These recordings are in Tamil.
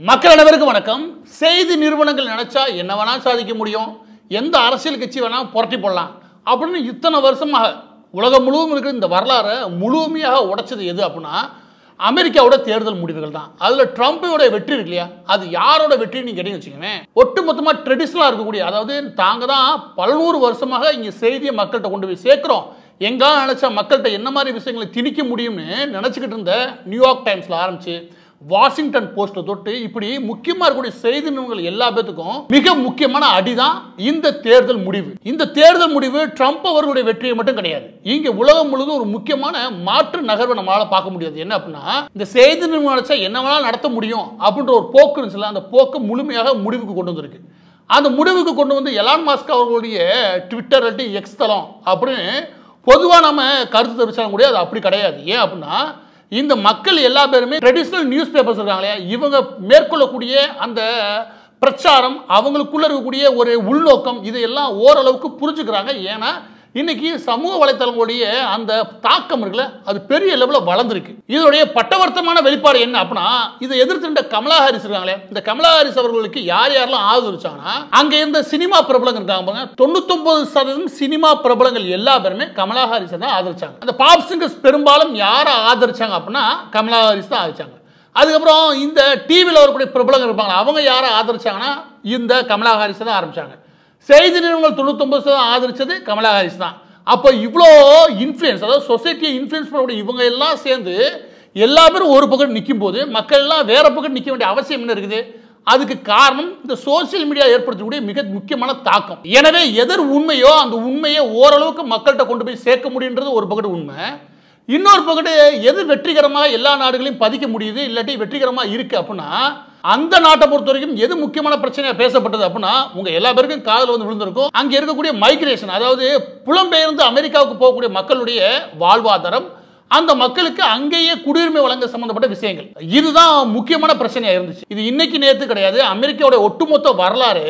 மக்கள் அனைவருக்கும் வணக்கம். செய்தி நிறுவனங்கள் நினைச்சா என்ன வேணா சாதிக்க முடியும், எந்த அரசியல் கட்சி வேணா புரட்டி போடலாம் அப்படின்னு இத்தனை வருஷமாக உலகம் முழுவதும் இருக்கிற இந்த வரலாறை முழுமையாக உடைச்சது எது அப்படின்னா அமெரிக்காவோட தேர்தல் முடிவுகள் தான். அதில் ட்ரம்ப்போட வெற்றி இருக்கு இல்லையா, அது யாரோட வெற்றின்னு நீங்கள் கேட்டீங்கன்னு வச்சுக்கோங்க, ஒட்டுமொத்தமாக ட்ரெடிஷ்னலாக இருக்கக்கூடிய, அதாவது தாங்க தான் பல நூறு வருஷமாக இங்கே செய்தியை மக்கள்கிட்ட கொண்டு போய் சேர்க்குறோம், எங்கா நினச்சா மக்கள்கிட்ட என்ன மாதிரி விஷயங்களை திணிக்க முடியும்னு நினச்சிக்கிட்டு இருந்த நியூயார்க் டைம்ஸில் ஆரம்பிச்சு வாஷிங்டன் போஸ்ட்டை தொட்டு இப்படி முக்கியமாக இருக்கக்கூடிய செய்தி நிறுவனங்கள் எல்லா பேத்துக்கும் மிக முக்கியமான அடிதான் இந்த தேர்தல் முடிவு. இந்த தேர்தல் முடிவு ட்ரம்ப் அவர்களுடைய வெற்றியை மட்டும் கிடையாது, இங்கே உலகம் முழுவதும் ஒரு முக்கியமான மாற்று நகர்வை நம்மளால் பார்க்க முடியாது. என்ன அப்படின்னா, இந்த செய்தி நிறுவனம் நினைச்சா என்ன வேணாலும் நடத்த முடியும் அப்படின்ற ஒரு போக்கு இருந்துச்சுல, அந்த போக்கு முழுமையாக முடிவுக்கு கொண்டு வந்திருக்கு. அந்த முடிவுக்கு கொண்டு வந்து எலான் மாஸ்க் அவர்களுடைய ட்விட்டர் எக்ஸ் தளம் அப்படின்னு பொதுவாக நம்ம கருத்து தெரிவிச்சாலும் கூட அது அப்படி கிடையாது. ஏன் அப்படின்னா, இந்த மக்கள் எல்லா பேருமே ட்ரெடிஷ்னல் நியூஸ் பேப்பர்ஸ் இருக்காங்களே, இவங்க மேற்கொள்ளக்கூடிய அந்த பிரச்சாரம், அவங்களுக்குள்ள இருக்கக்கூடிய ஒரு உள்நோக்கம், இதையெல்லாம் ஓரளவுக்கு புரிஞ்சுக்கிறாங்க. ஏன்னா இன்னைக்கு சமூக வலைத்தளங்களுடைய அந்த தாக்கம் இருக்குல்ல, அது பெரிய லெவலில் வளர்ந்துருக்கு. இதனுடைய பட்டவர்த்தமான வெளிப்பாடு என்ன அப்படின்னா, இதை எதிர்த்து கமலா ஹாரிஸ் இருக்காங்களே, இந்த கமலா ஹாரிஸ் அவர்களுக்கு யார் யாரெல்லாம் ஆதரிச்சாங்கன்னா, அங்க இருந்த சினிமா பிரபலங்கள் இருக்காங்க, 99% சினிமா பிரபலங்கள் எல்லா பேருமே கமலா ஹாரிஸ் தான் ஆதரிச்சாங்க. அந்த பாப் சிங்கர்ஸ் பெரும்பாலும் யாரை ஆதரிச்சாங்க அப்படின்னா கமலா ஹாரிஸ் தான் ஆதரிச்சாங்க. அதுக்கப்புறம் இந்த டிவியில் வரக்கூடிய பிரபலங்கள் இருப்பாங்க, அவங்க யாரை ஆதரிச்சாங்கன்னா இந்த கமலா ஹாரிஸ் தான் ஆரம்பிச்சாங்க. செய்தி நிறுவனங்கள் 99% ஆதரிச்சது கமலா ஹாரிஸ் தான். அப்போ இவ்வளோ இன்ஃப்ளூயன்ஸ், அதாவது சொசைட்டியை இன்ஃப்ளூயன்ஸ் பண்ணக்கூடிய இவங்க எல்லாம் சேர்ந்து எல்லா பேரும் ஒரு பக்கம் நிற்கும் போது மக்கள் எல்லாம் வேற பக்கம் நிற்க வேண்டிய அவசியம் என்ன இருக்குது? அதுக்கு காரணம் இந்த சோசியல் மீடியா ஏற்படுத்தக்கூடிய மிக முக்கியமான தாக்கம். எனவே எதர் உண்மையோ அந்த உண்மையை ஓரளவுக்கு மக்கள்கிட்ட கொண்டு போய் சேர்க்க முடியுன்றது ஒரு பக்கத்து உண்மை. இன்னொரு பக்கத்து எது வெற்றிகரமாக எல்லா நாடுகளையும் பதிக்க முடியுது, இல்லாட்டி வெற்றிகரமாக இருக்கு அப்படின்னா அந்த நாட்டை பொறுத்த வரைக்கும் எது முக்கியமான பிரச்சனையா பேசப்பட்டது அப்படின்னா, உங்க எல்லா பேருக்கும் காதல் வந்து விழுந்திருக்கும், அங்கே இருக்கக்கூடிய மைக்ரேஷன், அதாவது புலம்பெயர்ந்து அமெரிக்காவுக்கு போகக்கூடிய மக்களுடைய வாழ்வாதாரம், அந்த மக்களுக்கு அங்கேயே குடியுரிமை வழங்க சம்பந்தப்பட்ட விஷயங்கள், இதுதான் முக்கியமான பிரச்சனையா இருந்துச்சு. இது இன்னைக்கு நேற்று கிடையாது. அமெரிக்காவோட ஒட்டுமொத்த வரலாறு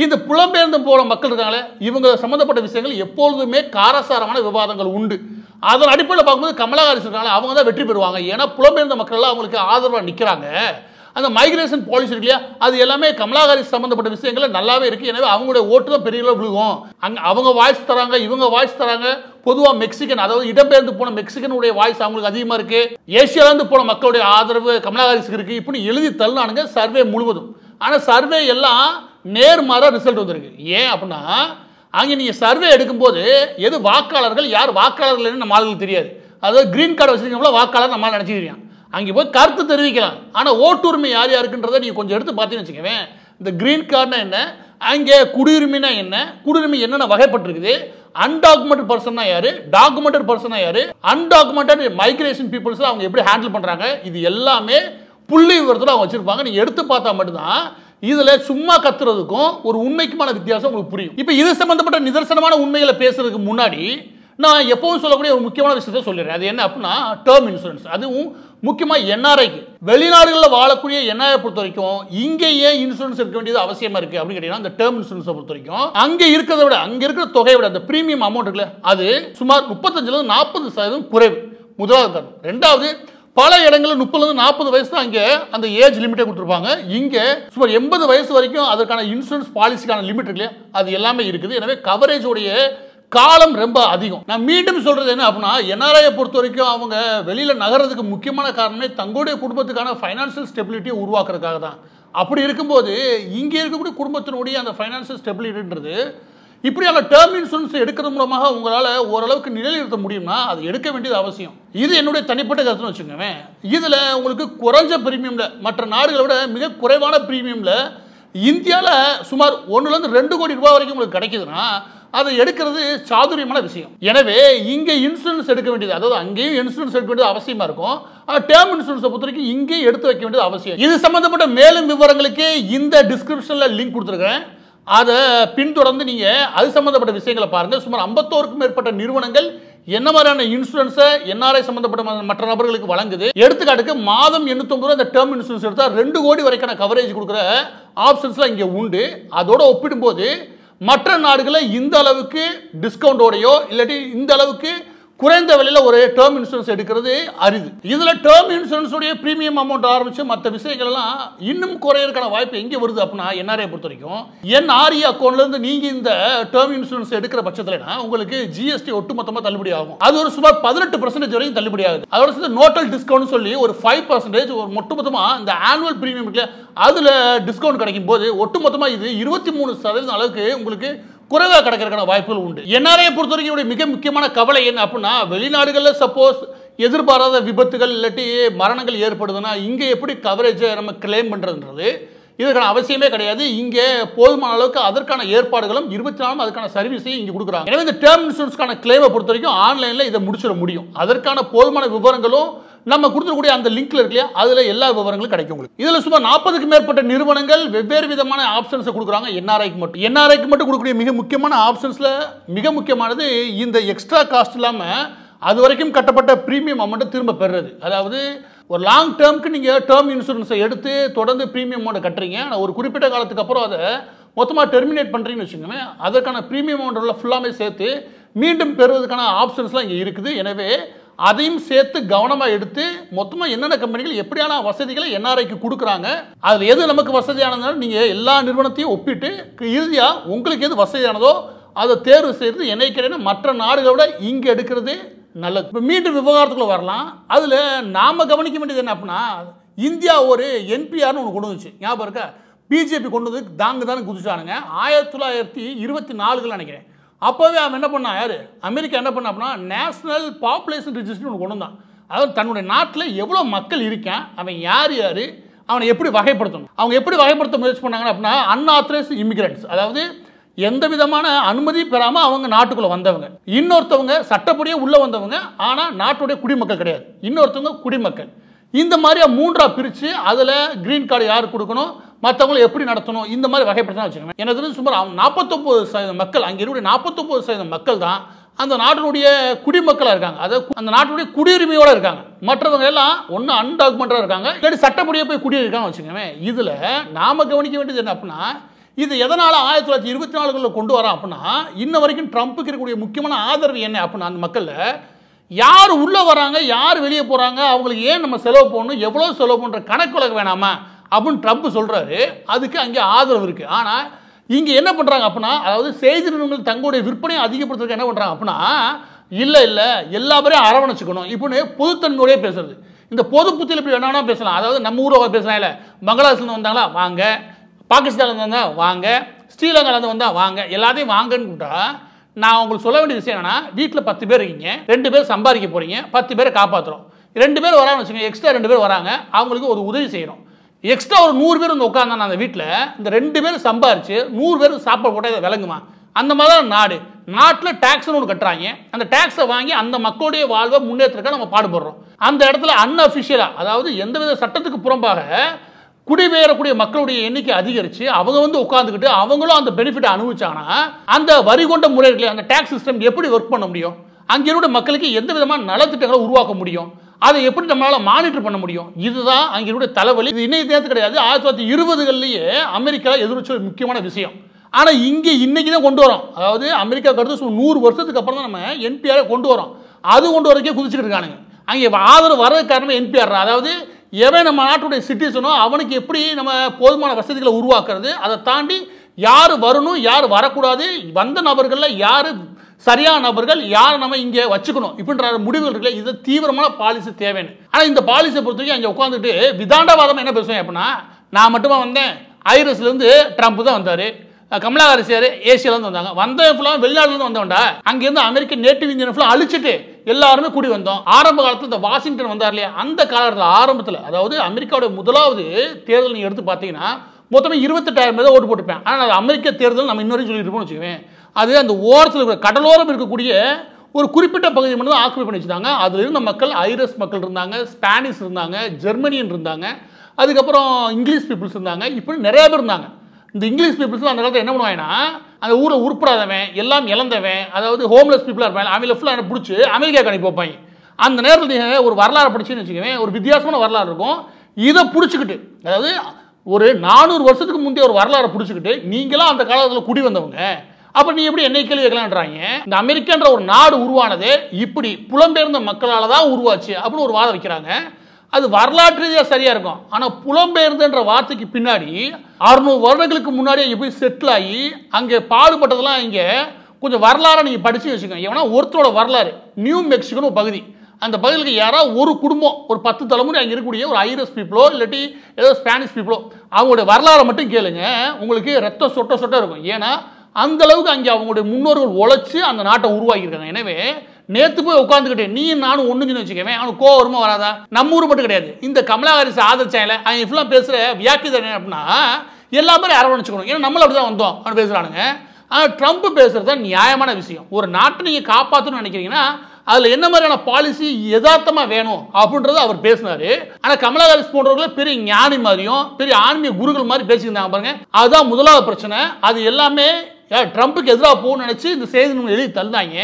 இந்த புலம்பெயர்ந்து போற மக்கள் இருக்காங்களே, இவங்க சம்பந்தப்பட்ட விஷயங்கள் எப்பொழுதுமே காரசாரமான விவாதங்கள் உண்டு. அதன் அடிப்படையில் பார்க்கும்போது கமலா ஹாரிஸ் இருக்காங்க, அவங்க தான் வெற்றி பெறுவாங்க. ஏன்னா புலம்பெயர்ந்த மக்கள் எல்லாம் அவங்களுக்கு ஆதரவாக நிற்கிறாங்க. அந்த மைக்ரேஷன் பாலிசி இருக்கு இல்லையா, அது எல்லாமே கமலா ஹாரிஸ் சம்பந்தப்பட்ட விஷயங்கள் நல்லாவே இருக்கு. எனவே அவங்களுடைய ஓட்டு தான் பெரிய அளவு விழுகும். அங்கே அவங்க வாய்ஸ் தராங்க, இவங்க வாய்ஸ் தராங்க. பொதுவாக மெக்சிகன், அதாவது இடம்பெயர்ந்து போன மெக்சிகனுடைய வாய்ஸ் அவங்களுக்கு அதிகமாக இருக்கு. ஏசியாவிலேருந்து போன மக்களுடைய ஆதரவு கமலா ஹாரிஸ்க்கு இருக்கு. இப்படி எழுதி தள்ளினானுங்க சர்வே முழுவதும். ஆனால் சர்வே எல்லாம் நேர்மாறாக ரிசல்ட் வந்திருக்கு. ஏன் அப்படின்னா, அங்கே நீங்கள் சர்வே எடுக்கும்போது எது வாக்காளர்கள் யார் வாக்காளர்கள் நம்ம ஆளுங்களுக்கு தெரியாது. அதாவது கிரீன் கார்டு வச்சிருக்கவங்கள வாக்காளர் நம்மளால் நினச்சிக்கிறோம். அங்கே போய் கருத்து தெரிவிக்கலாம், ஆனால் ஓட்டுரிமை யார் யாருக்குன்றதை நீங்கள் கொஞ்சம் எடுத்து பார்த்தீங்கன்னு வச்சுக்கவேன். இந்த கிரீன் கார்டுனா என்ன, அங்கே குடியுரிமைனா என்ன, குடியுரிமை என்னென்ன வகைப்பட்டிருக்குது, அன்டாக்குமெண்டட் பர்சன்னா யாரு, டாக்குமெண்டட் பர்சனா யாரு, அன்டாக்குமெண்டட் மைக்ரேஷன் பீப்புள்ஸ் அவங்க எப்படி ஹேண்டில் பண்ணுறாங்க, இது எல்லாமே புள்ளி விவரத்தில் அவங்க வச்சிருப்பாங்க. நீங்கள் எடுத்து பார்த்தா மட்டும்தான் இதில் சும்மா கத்துறதுக்கும் ஒரு உண்மைக்குமான வித்தியாசம் உங்களுக்கு புரியும். இப்போ இது சம்பந்தப்பட்ட நிதர்சனமான உண்மைகளை பேசுறதுக்கு முன்னாடி நான் எப்பவும் சொல்லக்கூடிய ஒரு முக்கியமான விஷயத்தை சொல்லிடுறேன். அது என்ன அப்படின்னா, டேர்ம் இன்சூரன்ஸ். அதுவும் முக்கியமாக என்ஆர்ஐக்கு, வெளிநாடுகளில் வாழக்கூடிய என்ஆர்ஐ பொறுத்த வரைக்கும் இங்கே ஏன் இன்சூரன்ஸ் இருக்க வேண்டியது அவசியமா இருக்கு அப்படின்னு கேட்டீங்கன்னா, இந்த டேர்ம் இன்சூரன்ஸை பொறுத்த வரைக்கும் அங்கே இருக்கிறத விட, அங்கே இருக்கிற தொகையை விட அந்த பிரீமியம் அமௌண்ட் இருக்குல்ல, அது சுமார் 35-40% குறைவு. முதலாவது காரணம். ரெண்டாவது, பல இடங்களில் 30-40 வயசு தான் அங்கே அந்த ஏஜ் லிமிட்டை கொடுத்துருப்பாங்க. இங்கே சுமார் 80 வயசு வரைக்கும் அதற்கான இன்சூரன்ஸ் பாலிசிக்கான லிமிட் இருக்கு இல்லையா, அது எல்லாமே இருக்குது. எனவே கவரேஜோடைய காலம் ரொம்ப அதிகம். நான் மீண்டும் சொல்றது என்ன அப்படின்னா, என்ஆர்ஐ பொறுத்த வரைக்கும் அவங்க வெளியில நகர்றதுக்கு முக்கியமான காரணமே தங்களுடைய குடும்பத்துக்கான ஃபைனான்சியல் ஸ்டெபிலிட்டியை உருவாக்குறதுக்காக தான். அப்படி இருக்கும்போது இங்கே இருக்கக்கூடிய குடும்பத்தினுடைய அந்த ஃபைனான்சியல் ஸ்டெபிலிட்டின்றது இப்படியான டேர்ம் இன்சூரன்ஸ் எடுக்கிறது மூலமாக உங்களால் ஓரளவுக்கு நிலைநிறுத்த முடியும்னா அது எடுக்க வேண்டியது அவசியம். இது என்னுடைய தனிப்பட்ட கருத்துன்னு வச்சுக்கோங்க. இதில் உங்களுக்கு குறைஞ்ச பிரீமியமில், மற்ற நாடுகளை விட மிக குறைவான பிரீமியமில் இந்தியாவில் சுமார் 1-2 கோடி ரூபாய் வரைக்கும் உங்களுக்கு கிடைக்குதுன்னா அதை எடுக்கிறது சாதுரியமான விஷயம். எனவே இங்கே இன்சூரன்ஸ் எடுக்க வேண்டியது, அதாவது அங்கேயும் இன்சூரன்ஸ் எடுக்க வேண்டியது அவசியமாக இருக்கும். ஆனால் டேர்ம் இன்சூரன்ஸை பொறுத்த வரைக்கும் இங்கேயும் எடுத்து வைக்க வேண்டியது அவசியம். இது சம்பந்தப்பட்ட மேலும் விவரங்களுக்கு இந்த டிஸ்கிரிப்ஷனில் லிங்க் கொடுத்துருக்கேன், அதை பின்தொடர்ந்து நீங்கள் அது சம்பந்தப்பட்ட விஷயங்களை பாருங்கள். சுமார் 51க்கும் மேற்பட்ட நிறுவனங்கள் என்ன மாதிரியான இன்சூரன்ஸை என்ஆர்ஐ சம்பந்தப்பட்ட மற்ற நபர்களுக்கு வழங்குது. எடுத்துக்காட்டுக்கு மாதம் 809 ரூபா இந்த டேர்ம் இன்சூரன்ஸ் எடுத்தால் 2 கோடி வரைக்கான கவரேஜ் கொடுக்குற ஆப்ஷன்ஸ்லாம் இங்கே உண்டு. அதோட ஒப்பிடும்போது மற்ற நாடுகளில் இந்த அளவுக்கு டிஸ்கவுண்டோடையோ இல்லாட்டி இந்த அளவுக்கு குறைந்த விலையில் ஒரு டேர்ம் இன்சூரன்ஸ் எடுக்கிறது அரிது. இதில் டேர்ம் இன்சூரன்ஸுடைய ப்ரீமியம் அமௌண்ட் ஆரம்பித்து மற்ற விஷயங்கள் எல்லாம் இன்னும் குறையிறதுக்கான வாய்ப்பு எங்கே வருது அப்படின்னா, என்ஆர்ஐ பொறுத்த வரைக்கும் என்ஆர்இ அக்கௌண்ட்லேருந்து நீங்கள் இந்த டேர்ம் இன்சூரன்ஸ் எடுக்கிற பட்சத்தில் உங்களுக்கு ஜிஎஸ்டி ஒட்டுமொத்தமாக தள்ளுபடி ஆகும். அது ஒரு சுமார் 18% வரைக்கும் தள்ளுபடி ஆகுது. அதோட சேர்த்து நோட்டல் டிஸ்கவுண்ட் சொல்லி ஒரு 5% ஒரு ஒட்டுமொத்தமாக இந்த ஆனுவல் ப்ரீமியம் இருக்குல்ல, அதில் டிஸ்கவுண்ட் கிடைக்கும் போது ஒட்டுமொத்தமாக இது 23% அளவுக்கு உங்களுக்கு குறைவாக கிடைக்கிறதுக்கான வாய்ப்புகள் உண்டு. என்ஆர்ஐ பொறுத்த வரைக்கும் மிக முக்கியமான கவலை என்ன அப்படின்னா, வெளிநாடுகளில் சப்போஸ் எதிர்பாராத விபத்துகள் இல்லாட்டி மரணங்கள் ஏற்படுதுன்னா இங்கே எப்படி கவரேஜை நம்ம கிளைம் பண்ணுறதுன்றது இதுக்கான அவசியமே கிடையாது. இங்கே போதுமான அளவுக்கு அதற்கான ஏற்பாடுகளும் 24 அதுக்கான சர்வீஸையும் இங்கே கொடுக்குறாங்க. எனவே இந்த டேர்ம் இன்சூரன்ஸ்க்கான கிளைமை பொறுத்த வரைக்கும் ஆன்லைனில் இதை முடிச்சிட முடியும். அதற்கான போதுமான விவரங்களும் நம்ம கொடுத்துக்கூடிய அந்த லிங்க்ல இருக்கு இல்லையா, அதில் எல்லா விவரங்களும் கிடைக்கும் உங்களுக்கு. இதில் சுமார் 40க்கும் மேற்பட்ட நிறுவனங்கள் வெவ்வேறு விதமான ஆப்ஷன்ஸை கொடுக்குறாங்க. என்ஆர்ஐக்கு மட்டும் கொடுக்கக்கூடிய மிக முக்கியமான ஆப்ஷன்ஸில் மிக முக்கியமானது இந்த எக்ஸ்ட்ரா காஸ்ட் இல்லாமல் அது வரைக்கும் கட்டப்பட்ட ப்ரீமியம் அமௌண்ட்டை திரும்ப பெறுறது. அதாவது ஒரு லாங் டேர்முக்கு நீங்கள் டேர்ம் இன்சூரன்ஸை எடுத்து தொடர்ந்து ப்ரீமியம் அமௌண்ட்டை கட்டுறீங்க. ஆனால் ஒரு குறிப்பிட்ட காலத்துக்கு அப்புறம் அதை மொத்தமாக டெர்மினேட் பண்ணுறீங்கன்னு வச்சுக்கோங்களேன், அதற்கான ப்ரீமியம் அமௌண்ட்டில் ஃபுல்லாமே சேர்த்து மீண்டும் பெறுவதற்கான ஆப்ஷன்ஸ்லாம் இங்கே இருக்குது. எனவே அதையும் சேர்த்து கவனமாக எடுத்து மொத்தமாக என்னென்ன கம்பெனிகள் எப்படியான வசதிகளை என்ஆர்ஐக்கு கொடுக்குறாங்க, அதில் எது நமக்கு வசதியானதுனால நீங்கள் எல்லா நிறுவனத்தையும் ஒப்பிட்டு இறுதியாக உங்களுக்கு எது வசதியானதோ அதை தேர்வு செய்கிறது என்னை கேட்டீங்கன்னா மற்ற நாடுகளை விட இங்கே எடுக்கிறது நல்லது. இப்போ மீண்டும் விவகாரத்துக்குள்ள வரலாம். அதில் நாம் கவனிக்க வேண்டியது என்ன அப்படின்னா, இந்தியா ஒரு என்பிஆர்னு ஒன்று கொண்டு வந்துச்சு, ஞாபகம் இருக்கா? பிஜேபி கொண்டு வந்து தானே குதிச்சானுங்க 1924 நினைக்கிறேன். அப்போவே அவன் என்ன பண்ணான், யார் அமெரிக்கா என்ன பண்ணா அப்படின்னா நேஷனல் பாப்புலேஷன் ரிஜிஸ்டர் ஒன்று கொண்டு வந்தான். அதாவது தன்னுடைய நாட்டில் எவ்வளோ மக்கள் இருக்கான், அவன் யார் அவனை எப்படி வகைப்படுத்தணும். அவங்க எப்படி வகைப்படுத்த முயற்சி பண்ணாங்க அப்படின்னா அன்ஆத்தரைஸ்டு இமிகிரண்ட்ஸ், அதாவது எந்த விதமான அனுமதி பெறாமல் அவங்க நாட்டுக்குள்ளே வந்தவங்க, இன்னொருத்தவங்க சட்டப்படியே உள்ளே வந்தவங்க ஆனால் நாட்டுடைய குடிமக்கள் கிடையாது, இன்னொருத்தவங்க குடிமக்கள். இந்த மாதிரி மூன்றாக பிரித்து அதில் கிரீன் கார்டு யார் கொடுக்கணும், மற்றவங்களை எப்படி நடத்தணும், இந்த மாதிரி வகைப்படுத்தலாம் வச்சுக்கோங்க. எனக்கு சுமார் 49% மக்கள், அங்கே இருக்கக்கூடிய 49% மக்கள் தான் அந்த நாட்டினுடைய குடிமக்களாக இருக்காங்க. அதாவது அந்த நாட்டுடைய குடியுரிமையோடு இருக்காங்க. மற்றவங்க எல்லாம் ஒன்று அன்டாக்குமெண்டாக இருக்காங்க, இல்லாட்டி சட்டப்படியே போய் குடியிருக்காங்க வச்சுக்கோங்க. இதில் நாம் கவனிக்க வேண்டியது என்ன அப்படின்னா, இது எதனால் 1924 கொண்டு வரோம் அப்படின்னா, இன்ன வரைக்கும் ட்ரம்ப்புக்கு இருக்கக்கூடிய முக்கியமான ஆதரவு என்ன அப்படின்னா, அந்த மக்களில் யார் உள்ளே வராங்க யார் வெளியே போகிறாங்க, அவங்களுக்கு ஏன் நம்ம செலவு பண்ணணும், எவ்வளோ செலவு பண்ணுற கணக்கு வழக்கு வேணாமா அப்படின்னு ட்ரம்ப் சொல்கிறாரு. அதுக்கு அங்கே ஆதரவு இருக்குது. ஆனால் இங்கே என்ன பண்ணுறாங்க அப்படின்னா, அதாவது செய்தி நிறுவனங்கள் தங்களுடைய விற்பனையை அதிகப்படுத்துறதுக்கு என்ன பண்ணுறாங்க அப்படின்னா, இல்லை எல்லா பேரையும் அரவணைச்சிக்கணும் இப்படின்னு பொதுத்தன்மையோடய பேசுறது. இந்த பொது புத்தியில் இப்படி வேணாலும் பேசலாம். அதாவது நம்ம ஊரில் பேசலாம், இல்லை பங்களாதேஷ்லேருந்து வந்தாங்களா வாங்க, பாகிஸ்தான்லேருந்து வந்தால் வாங்க, ஸ்ரீலங்காலேருந்து வந்தால் வாங்க, எல்லாத்தையும் வாங்கன்னு கூப்பிட்டா நான் உங்களுக்கு சொல்ல வேண்டிய விஷயம் என்னன்னா, வீட்டில் 10 பேர் இருக்கீங்க, 2 பேர் சம்பாதிக்க போகிறீங்க, 10 பேரை காப்பாற்றுறோம். 2 பேர் வராங்கன்னு வச்சுக்கோங்க, எக்ஸ்ட்ரா 2 பேர் வராங்க, அவங்களுக்கு ஒரு உதவி செய்யணும். எக்ஸ்ட்ரா ஒரு 100 பேர் வந்து உட்காந்தாங்க அந்த வீட்டில், இந்த 2 பேர் சம்பாரிச்சு 100 பேருக்கு சாப்பாடு போட்டால் இதை விளங்குமா? அந்த மாதிரி தான் நாடு. நாட்டில் டேக்ஸ்னு ஒன்று கட்டுறாங்க, அந்த டேக்ஸை வாங்கி அந்த மக்களுடைய வாழ்வை முன்னேற்றத்துக்காக நம்ம பாடுபடுறோம். அந்த இடத்துல அன்அஃபிஷியலாக, அதாவது எந்தவித சட்டத்துக்கு புறம்பாக குடிபெயரக்கூடிய மக்களுடைய எண்ணிக்கை அதிகரித்து அவங்க வந்து உட்காந்துக்கிட்டு அவங்களும் அந்த பெனிஃபிட்டை அனுபவிச்சாங்கன்னா அந்த வரி கொண்ட முறைகளை அந்த டேக்ஸ் சிஸ்டம் எப்படி ஒர்க் பண்ண முடியும்? அங்கே இருக்க மக்களுக்கு எந்த விதமான நலத்திட்டங்களை உருவாக்க முடியும்? அதை எப்படி நம்மளால் மானிட்டர் பண்ண முடியும்? இதுதான் அங்கே இருக்க தலைவலி. இது இன்னைக்கு தேர்த்து கிடையாது, 1920களிலேயே அமெரிக்கா எதிர்வச்ச ஒரு முக்கியமான விஷயம். ஆனால் இங்கே இன்னைக்கு தான் கொண்டு வரோம். அதாவது அமெரிக்காவுக்கு அடுத்து 100 வருஷத்துக்கு அப்புறம் தான் நம்ம என்பிஆரை கொண்டு வரோம். அது கொண்டு வரக்கே குதிச்சுட்டு இருக்கானுங்க. அங்கே ஆதரவு வர்றது காரணமே என்பிஆர். அதாவது எவன் நம்ம நாட்டுடைய சிட்டிசனோ அவனுக்கு எப்படி நம்ம போதுமான வசதிகளை உருவாக்குறது, அதை தாண்டி யார் வரணும் யார் வரக்கூடாது, வந்த நபர்களில் யார் சரியான நபர்கள், யார் நம்ம இங்கே வச்சுக்கணும் இப்படின்ற முடிவுகள் இருக்குல்ல, இது தீவிரமான பாலிசி தேவைன்னு. ஆனால் இந்த பாலிசியை பொறுத்த வரைக்கும் அங்கே உட்காந்துட்டு விதாண்டவாதம் என்ன பேசுவேன் அப்படின்னா, நான் மட்டுமா வந்தேன், ஐரஸ்லேருந்து ட்ரம்ப் தான் வந்தார், கமலா ஹாரிஸ் ஏசியாவிலேருந்து வந்தாங்க, வந்தவன் ஃபுல்லாக வெளிநாட்டிலேருந்து வந்தவன்டா, அங்கேருந்து அமெரிக்க நேட்டிவ் இந்தியன் ஃபுல்லாக அழிச்சிட்டு எல்லாருமே கூடி வந்தோம். ஆரம்ப காலத்தில் இந்த வாஷிங்டன் வந்தார் இல்லையா, அந்த காலத்தில் ஆரம்பத்தில், அதாவது அமெரிக்காவுடைய முதலாவது தேர்தல் நீங்கள் எடுத்து பார்த்தீங்கன்னா மொத்தமே 28,000 பேர் ஓட்டு போட்டுப்பேன். ஆனால் அது அமெரிக்க தேர்தல் நம்ம இன்னொரு சொல்லிட்டு இருப்போம்னு வச்சுக்குவேன். அது அந்த ஓரத்தில் இருக்கிற கடலோரம் இருக்கக்கூடிய ஒரு குறிப்பிட்ட பகுதி மட்டும் தான் ஆக்கிரமிப்பு பண்ணி வச்சுட்டாங்க. அதில் இருந்த மக்கள் ஐரஸ் மக்கள் இருந்தாங்க, ஸ்பானிஷ் இருந்தாங்க, ஜெர்மனியன் இருந்தாங்க, அதுக்கப்புறம் இங்கிலீஷ் பீப்புள்ஸ் இருந்தாங்க, இப்படி நிறைய பேர் இருந்தாங்க. இந்த இங்கிலீஷ் பீப்புள்ஸ் அந்த காலத்தில் என்ன பண்ணுவாங்கன்னா, அந்த ஊரில் உருப்படாதவன் எல்லாம் இழந்தவன், அதாவது ஹோம்லெஸ் பீப்புளாக இருப்பாங்க, அவங்கள ஃபுல்லாக என்ன பிடிச்சி அமெரிக்கா அனுப்பி வைப்பாங்க. அந்த நேரத்தில் நீங்கள் ஒரு வரலாறு படிச்சுன்னு வச்சுக்கவேன், ஒரு வித்தியாசமான வரலாறு இருக்கும். இதை பிடிச்சிக்கிட்டு, அதாவது ஒரு 400 வருஷத்துக்கு முந்தைய ஒரு வரலாறை பிடிச்சிக்கிட்டு, நீங்களாம் அந்த காலத்தில் குடி வந்தவங்க, அப்ப நீ எப்படி என்னை கேள்வி கேட்கலான்றாங்க. இந்த அமெரிக்கான்ற ஒரு நாடு உருவானது இப்படி புலம்பெயர்ந்த மக்களால தான் உருவாச்சு அப்படின்னு ஒரு வாதம் வைக்கிறாங்க. அது வரலாற்று ரீதியாக சரியா இருக்கும். ஆனா புலம்பெயர்ந்துன்ற வார்த்தைக்கு பின்னாடி 600 வருடங்களுக்கு முன்னாடி அங்கே போய் செட்டில் ஆகி அங்கே பாடுபட்டதெல்லாம் இங்கே கொஞ்சம் வரலாறு நீங்க படிச்சு வச்சுக்கோங்க. ஏன்னா ஒருத்தரோட வரலாறு நியூ மெக்சிகோன்னு ஒரு பகுதி, அந்த பகுதிக்கு யாராவது ஒரு குடும்பம் ஒரு 10 தலைமுறை அங்கே இருக்கக்கூடிய ஒரு ஐரஸ் பீப்புளோ இல்லாட்டி ஏதோ ஸ்பானிஷ் பீப்புளோ அவங்களுடைய வரலாறை மட்டும் கேளுங்க, உங்களுக்கு ரத்தம் சொட்ட சொட்ட இருக்கும். ஏன்னா அந்த அளவுக்கு அங்கே அவங்களுடைய முன்னோர்கள் உழைச்சு அந்த நாட்டை உருவாக்கியிருக்காங்க. எனவே நேற்று போய் உட்காந்துக்கிட்டு நீ நானும் ஒண்ணுன்னு வச்சுக்கவேன், அவனுக்கு கோவம் வருமா வராதா? நம்ம ஊர் மட்டும் கிடையாது, இந்த கமலா ஹாரிஸ் ஆதரிச்சாயில அவன் இப்பெல்லாம் பேசுற வியாக்கியதை அப்படின்னா எல்லா பேரும் அரவணைச்சுக்கணும். ஏன்னா நம்மளும் அப்படிதான் வந்தோம் அவன் பேசுறானுங்க. ஆனால் ட்ரம்ப் பேசுறது தான் நியாயமான விஷயம். ஒரு நாட்டை நீங்க காப்பாற்றணும்னு நினைக்கிறீங்கன்னா அதுல என்ன மாதிரியான பாலிசி யதார்த்தமா வேணும் அப்படின்றத அவர் பேசினாரு. ஆனா கமலா ஹாரிஸ் போன்றவர்கள் பெரிய ஞானி மாதிரியும் பெரிய ஆன்மீக குருகள் மாதிரி பேசியிருந்தாங்க பாருங்க. அதுதான் முதலாவது பிரச்சனை. அது எல்லாமே ட்ரம்புக்கு எதிராக போகணும்னு நினைச்சு இந்த செய்தி எழுதி தந்தாங்க.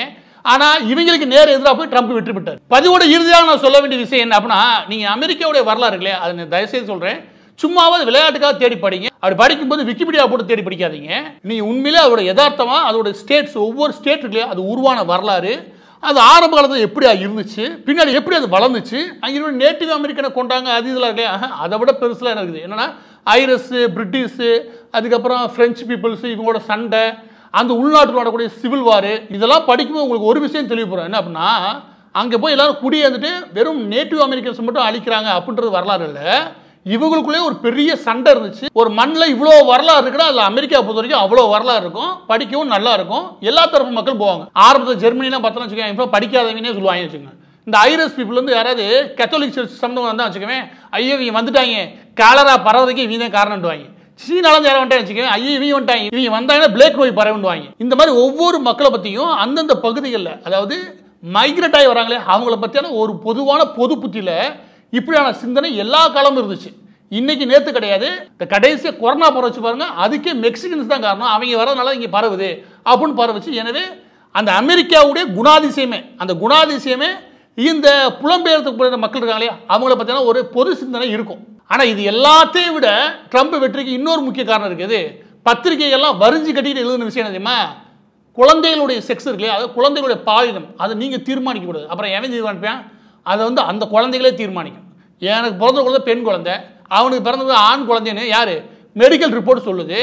ஆனா இவங்களுக்கு நேர எதிராக போய் ட்ரம்ப் வெற்றி பெற்றார். பதிவோட இறுதியாக நான் சொல்ல வேண்டிய விஷயம் என்ன அப்படின்னா, நீங்க அமெரிக்காவுடைய வரலாறு இல்லையா, அதை தயவுசெய்து சொல்றேன், சும்மாவது விளையாட்டுக்காக தேடி படிங்க. அப்படி படிக்கும்போது விக்கிபீடியா போட்டு தேடி படிக்காதீங்க. நீங்க உண்மையிலே அதோட யதார்த்தமா அதோட ஸ்டேட்ஸ் ஒவ்வொரு ஸ்டேட் இல்லையா அது உருவான வரலாறு, அது ஆரம்ப காலத்தில் எப்படி இருந்துச்சு, பின்னாடி எப்படி அது வளர்ந்துச்சு, அங்கே நேட்டிவ் அமெரிக்கனை கொண்டாங்க, அது இதெல்லாம் இல்லையா, அதை விட பெருசுலாம் என்ன இருக்குது என்னன்னா ஐரஸ், பிரிட்டிஷு, அதுக்கப்புறம் பிரெஞ்சு பீப்புள்ஸ் இவங்களோட சண்டை, அந்த உள்நாட்டில் நடக்கூடிய சிவில் வார், இதெல்லாம் படிக்கும்போது உங்களுக்கு ஒரு விஷயம் தெளிவுபடும். என்ன அப்படின்னா அங்கே போய் எல்லாரும் குடியேந்துட்டு வெறும் நேட்டிவ் அமெரிக்கன்ஸ் மட்டும் அழிக்கிறாங்க அப்படின்றது வரலாறு இல்லை. இவங்களுக்குள்ளே ஒரு பெரிய சண்டை இருந்துச்சு. ஒரு மண்ணில் இவ்வளோ வரலாறு இருக்குன்னா அதில் அமெரிக்கா பொறுத்த வரைக்கும் அவ்வளோ வரலாறு இருக்கும், படிக்கவும் நல்லா இருக்கும், எல்லா தரப்பு மக்கள் போவாங்க. ஆரம்பத்தில் ஜெர்மனிலாம் பார்த்தோன்னு வச்சுக்கோங்க, இப்போ படிக்காதவங்கன்னே சொல்லுவாங்க வச்சுக்கோங்க. இந்த ஐரஸ் பீப்புள் வந்து யாராவது கேத்தலிக் சர்ச் சம்பந்தம் வந்தால் வச்சுக்கோங்க, ஐயோ இவங்க வந்துட்டாங்க காலரா பரவதுக்கு இவங்க தான் காரணம்ட்டுவாங்க. சீனாலும் யாரும் வந்துட்டாங்க வச்சுக்கோங்க, ஐயோ இவங்க வந்துட்டாங்க, இவங்க வந்தாங்கன்னா பிளேக் நோய் பரவுண்டுவாங்க. இந்த மாதிரி ஒவ்வொரு மக்களை பற்றியும் அந்தந்த பகுதிகளில் அதாவது மைக்ரேட் ஆகி வராங்களே அவங்கள பற்றியான ஒரு பொதுவான பொது புத்தியில் இப்படியான சிந்தனை எல்லா காலமும் இருந்துச்சு. இன்னைக்கு நேற்று கிடையாது. இந்த கடைசியாக கொரோனா பரவச்சு பாருங்க, அதுக்கே மெக்சிகன்ஸ் தான் காரணம், அவங்க வரதுனால இங்கே பரவுது அப்படின்னு பரவச்சு. எனவே அந்த அமெரிக்காவுடைய குணாதிசயமே அந்த குணாதிசயமே இந்த புலம்பெயர்ந்து மக்கள் இருக்காங்களே அவங்கள பற்றின ஒரு பொது சிந்தனை இருக்கும். ஆனால் இது எல்லாத்தையும் விட ட்ரம்ப் வெற்றிக்கு இன்னொரு முக்கிய காரணம் இருக்குது. பத்திரிகைகள்லாம் வரிஞ்சு கட்டிட்டு எழுதுன விஷயம் என்ன தெரியுமா, குழந்தைகளுடைய செக்ஸ் இருக்கு இல்லையா, அதாவது குழந்தைகளுடைய பாலினம், அதை நீங்கள் தீர்மானிக்க கூடாது. அப்புறம் எவன் தீர்மானிப்பேன், அதை வந்து அந்த குழந்தைகளே தீர்மானிக்கும். எனக்கு பிறந்த குழந்தை பெண் குழந்தை, அவனுக்கு பிறந்தது ஆண் குழந்தைன்னு யார் மெடிக்கல் ரிப்போர்ட் சொல்லுது,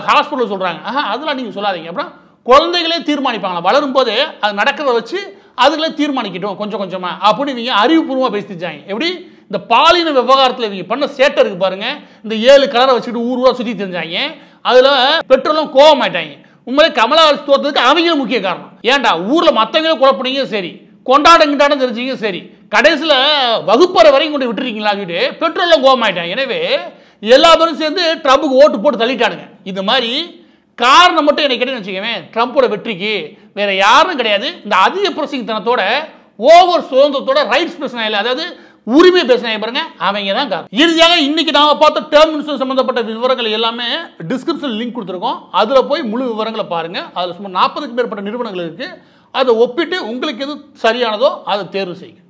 ஹாஸ்பிட்டல் சொல்கிறாங்க. அதெல்லாம் நீங்கள் சொல்லாதீங்க. அப்புறம் குழந்தைகளே தீர்மானிப்பாங்களா, வளரும் போது அது நடக்கிறத வச்சு அதுகளே தீர்மானிக்கட்டும் கொஞ்சம் கொஞ்சமாக அப்படின்னு இவங்க அறிவுபூர்வமாக பேசிட்டாங்க. எப்படி இந்த பாலின விவகாரத்தில் இவங்க பண்ண சேட்டை இருக்கு பாருங்க. இந்த 7 கலரை வச்சுட்டு ஊர் ஊராக சுற்றி தெரிஞ்சாங்க, அதில் பெட்ரோலும் கோவமாயிட்டாங்க. உண்மையிலே கமலா ஹாரிஸ் தோற்றதுக்கு அவங்களும் முக்கிய காரணம். ஏன்டா ஊரில் மற்றவங்களும் குழப்பினீங்க சரி, கொண்டாடங்கிட்டாடம் தெரிஞ்சிங்க சரி, கடைசியில் வகுப்பறை வரைக்கும் கொண்டு விட்டுருக்கீங்களா பெட்ரோல்லாம் கோவமாயிட்டாங்க. எனவே எல்லா பேரும் சேர்ந்து ட்ரம்புக்கு ஓட்டு போட்டு தள்ளிட்டானுங்க. இந்த மாதிரி காரணம் மட்டும் எனக்கு கிடையாது வச்சுக்கவேன் ட்ரம்போட வெற்றிக்கு வேற யாரும் கிடையாது. இந்த அதிக பிரசிங்கத்தனத்தோட ஓவர் சுதந்திரத்தோட ரைட்ஸ் பேசினா இல்லை, அதாவது உரிமை பேசினா பாருங்க, அவங்க தான் காரணம். இறுதியாக இன்னைக்கு நாம பார்த்த டேர்ம் இன்சூரன்ஸ் சம்பந்தப்பட்ட விவரங்கள் எல்லாமே டிஸ்கிரிப்ஷன் லிங்க் கொடுத்துருக்கோம், அதில் போய் முழு விவரங்களை பாருங்க. அதில் சுமார் 40க்கும் மேற்பட்ட நிறுவனங்கள் இருக்கு. அதை ஒப்பிட்டு உங்களுக்கு எது சரியானதோ அதை தேர்வு செய்யுங்க.